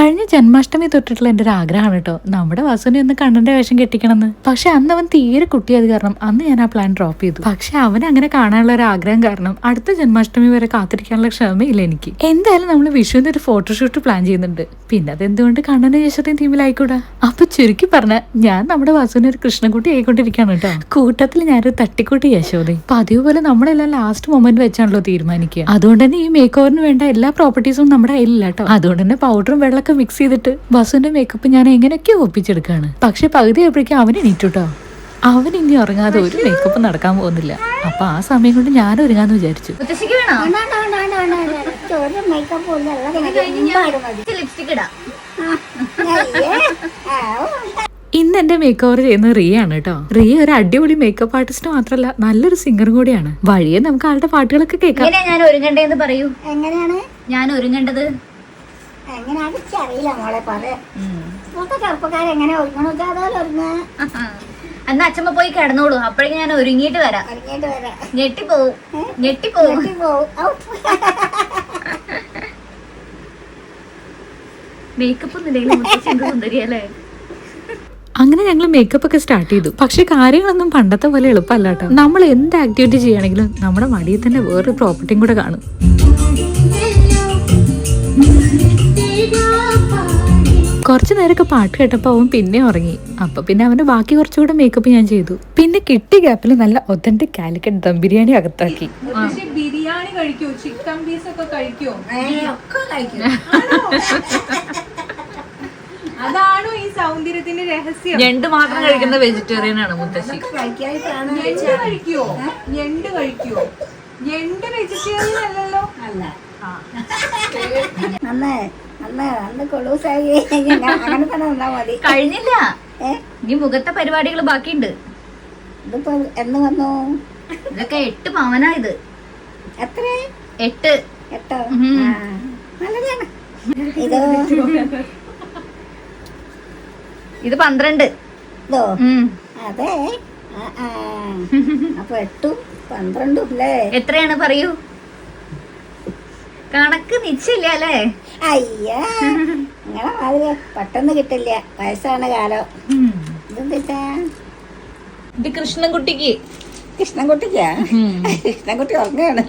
കഴിഞ്ഞ ജന്മാഷ്ടമി തൊട്ടിട്ടുള്ള എൻ്റെ ഒരു ആഗ്രഹമാണ് കേട്ടോ നമ്മുടെ വാസുവിനെ ഒന്ന് കണ്ണന്റെ വേഷം കെട്ടിക്കണമെന്ന്. പക്ഷെ അന്ന് അവൻ തീരെ കുട്ടിയായത് കാരണം അന്ന് ഞാൻ ആ പ്ലാൻ ഡ്രോപ്പ് ചെയ്തു. പക്ഷെ അവൻ അങ്ങനെ കാണാനുള്ള ഒരു ആഗ്രഹം കാരണം അടുത്ത ജന്മാഷ്ടമി വരെ കാത്തിരിക്കാനുള്ള ക്ഷമയില്ല എനിക്ക്. എന്തായാലും നമ്മൾ വിഷുവിന്റെ ഒരു ഫോട്ടോഷൂട്ട് പ്ലാൻ ചെയ്യുന്നുണ്ട്. പിന്നെ അതെന്തുകൊണ്ട് കണ്ണന്റെ യശോദയും തീമിലായിക്കൂടാ. അപ്പൊ ചുരുക്കി പറഞ്ഞ ഞാൻ നമ്മുടെ വാസുവിനെ ഒരു കൃഷ്ണൻകുട്ടി ആയിക്കൊണ്ടിരിക്കുകയാണ് കേട്ടോ. കൂട്ടത്തിൽ ഞാനൊരു തട്ടിക്കൂട്ടി യശോദയും. പതിവ് പോലെ നമ്മളെല്ലാം ലാസ്റ്റ് മൊമെന്റ് വെച്ചാണല്ലോ തീരുമാനിക്കുക. അതുകൊണ്ട് തന്നെ ഈ മേക്ക് ഓവറിന് വേണ്ട എല്ലാ പ്രോപ്പർട്ടീസും നമ്മുടെ കയ്യിലില്ല കേട്ടോ. അതുകൊണ്ട് തന്നെ പൗഡറും വെള്ളമൊക്കെ മിക്സ് ചെയ്തിട്ട് വസുവിന്റെ മേക്കപ്പ് ഞാൻ എങ്ങനെയൊക്കെയോ ഒപ്പിച്ചെടുക്കാണ്. പക്ഷെ പകുതി ആയപ്പോഴേക്കും അവൻ എണീറ്റുട്ടോ. അവൻ ഇനി ഉറങ്ങാതെ ഒരു മേക്കപ്പ് നടക്കാൻ പോകുന്നില്ല. അപ്പൊ ആ സമയം കൊണ്ട് ഞാൻ ഒരുങ്ങാന്ന് വിചാരിച്ചു. ഇന്ന് എന്റെ മേക്ക് ഓവർ ചെയ്യുന്നത് റിയ ആണ് കേട്ടോ. റിയ ഒരു അടിപൊളി മേക്കപ്പ് ആർട്ടിസ്റ്റ് മാത്രമല്ല നല്ലൊരു സിംഗറും കൂടിയാണ്. വഴിയെ നമുക്ക് ആളുടെ പാട്ടുകളൊക്കെ കേൾക്കാം. ഞാൻ ഒരുങ്ങണ്ടേന്ന് പറയൂ. എങ്ങനെയാണ് ഞാൻ ഒരുങ്ങേണ്ടത്? അറിയില്ല മോളെ പറയാ ചെറുപ്പക്കാരെങ്ങനെ ഒരുങ്ങണോ അതുപോലെ ഒരുങ്ങ. എന്നാ അച്ഛമ്മ പോയി കിടന്നോളൂ. അപ്പോഴേക്കും ഞാൻ ഒരുങ്ങിയിട്ട് വരാം. ഞെട്ടിപ്പോവും. മേക്കപ്പ് സുന്ദരിയല്ലേ. അങ്ങനെ ഞങ്ങൾ മേക്കപ്പ് ഒക്കെ സ്റ്റാർട്ട് ചെയ്തു. പക്ഷെ കാര്യങ്ങളൊന്നും പണ്ടത്തെ പോലെ എളുപ്പമല്ല കേട്ടോ. നമ്മൾ എന്ത് ആക്ടിവിറ്റി ചെയ്യുകയാണെങ്കിലും നമ്മുടെ മടിയിൽ തന്നെ വേറൊരു പ്രോപ്പർട്ടിയും കൂടെ കാണും. കുറച്ചു നേരമൊക്കെ പാട്ട് കേട്ടപ്പോൾ അവൻ പിന്നെ ഉറങ്ങി. അപ്പൊ പിന്നെ അവന്റെ ബാക്കി കുറച്ചുകൂടെ മേക്കപ്പ് ഞാൻ ചെയ്തു. പിന്നെ കിട്ടിയ ഗ്യാപ്പിൽ നല്ല ഒത്തന്റിക് കാലിക്കറ്റ് ദം ബിരിയാണി അകത്താക്കി. ബിരിയാണി കഴിക്കോ? ചിക്കൻ പീസ് ഒക്കെ കഴിക്കോ? അതാണോ ഈ സൗന്ദര്യത്തിന്റെ രഹസ്യം? ഞണ്ട് മാത്രം കഴിക്കുന്ന വെജിറ്റേറിയൻ ആണ് മുത്തശ്ശി. ഞണ്ട് കഴിക്കോ? ഞണ്ട് കഴിക്കോ? ഞണ്ട് വെജിറ്റേറിയൻ അല്ലല്ലോ. കഴിഞ്ഞില്ല, ഇനി മുഖത്തെ പരിപാടികൾ ബാക്കിയുണ്ട്. ഇതിപ്പോ എന്ന് വന്നു? ഇതൊക്കെ 8 പവനാ ഇത്. എത്ര? 8. നല്ലതാണ്. ഇത് 12. ഇതോ? അതെ. അപ്പൊ 8ഉം 12ഉം അല്ലേ? എത്രയാണ് പറയൂ? കണക്ക് നിശ്ചയില്ല അല്ലേ? അയ്യാ, നിങ്ങളെ മാതിരി പെട്ടെന്ന് കിട്ടില്ല. വയസ്സാണ് കാലം. ഇതെന്താ? ഇത് കൃഷ്ണൻകുട്ടിക്ക്. കൃഷ്ണൻകുട്ടി ഉറങ്ങുകയാണ്.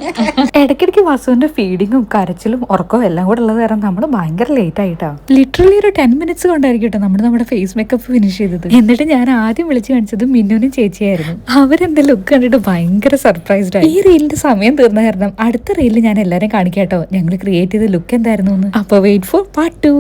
ഇടയ്ക്കിടയ്ക്ക് വസുവിന്റെ ഫീഡിങ്ങും കരച്ചിലും ഉറക്കവും എല്ലാം കൂടെ ഉള്ളത് കാരണം നമ്മൾ ഭയങ്കര ലേറ്റ് ആയിട്ടാ. ലിറ്ററലി ഒരു 10 മിനിറ്റ്സ് കൊണ്ടായിരിക്കും കേട്ടോ നമ്മുടെ ഫേസ് മേക്കപ്പ് ഫിനിഷ് ചെയ്തത്. എന്നിട്ട് ഞാൻ ആദ്യം വിളിച്ചു കാണിച്ചത് മിന്നുനും ചേച്ചിയായിരുന്നു. അവരെന്റെ ലുക്ക് കണ്ടിട്ട് ഭയങ്കര സർപ്രൈസ്ഡ് ആയി. ഈ റീലിന്റെ സമയം തീർന്ന കാരണം അടുത്ത റീലിൽ ഞാൻ എല്ലാരും കാണിക്കാട്ടോ ഞങ്ങൾ ക്രിയേറ്റ് ചെയ്ത ലുക്ക് എന്തായിരുന്നു എന്ന്. അപ്പൊ വെയിറ്റ് ഫോർ പാർട്ട് 2.